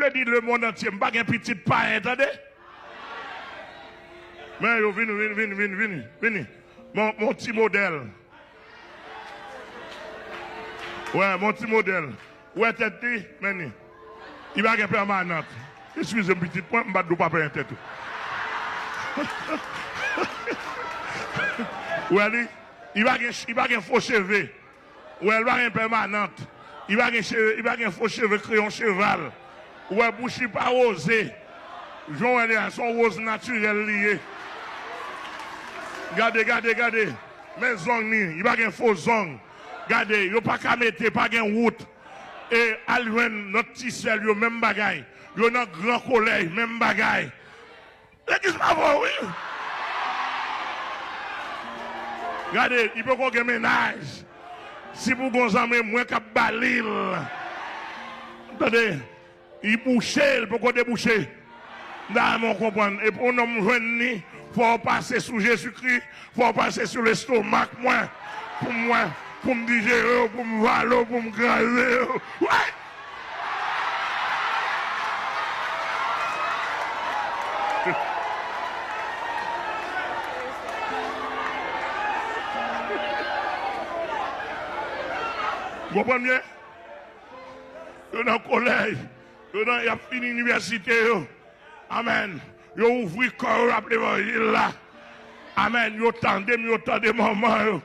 le dire le monde entier, je ne pas un petit payen, attendez? Mais yo, vini. Mon petit modèle. Ouais, mon petit modèle. Ouais, tête, mais il va être permanente. Excusez-moi, petit point, je ne vais pas payer tête. Ouais, il va avoir un faux cheveu. Ouais, il va avoir un permanente. Il va avoir un faux cheveu crayon cheval. Ouais, bouche pas rosé. Son rose naturel lié. Regardez. Mais zong, il va avoir un faux zong. Regardez, il n'y a pas qu'à mettre, pas de route. Et alwen notre tissel, yo même bagaille. Yo nan grand collège, même bagaille. L'église pas vrai, oui. Regardez, il peut qu'on ait ménage. Si vous avez moins qu'à balil. Attendez, il bouche, il peut qu'on déboucher. Là, on comprend. Et pour nous joindre, il faut passer sous Jésus-Christ, il faut passer sur l'estomac, pour me digérer, pour me valer, pour me graser. Ouais! Vous comprenez bien? Vous êtes dans le collège, vous êtes fini l'université. Amen. Vous ouvrez le corps à l'évangile là. Amen. Vous attendez, maman.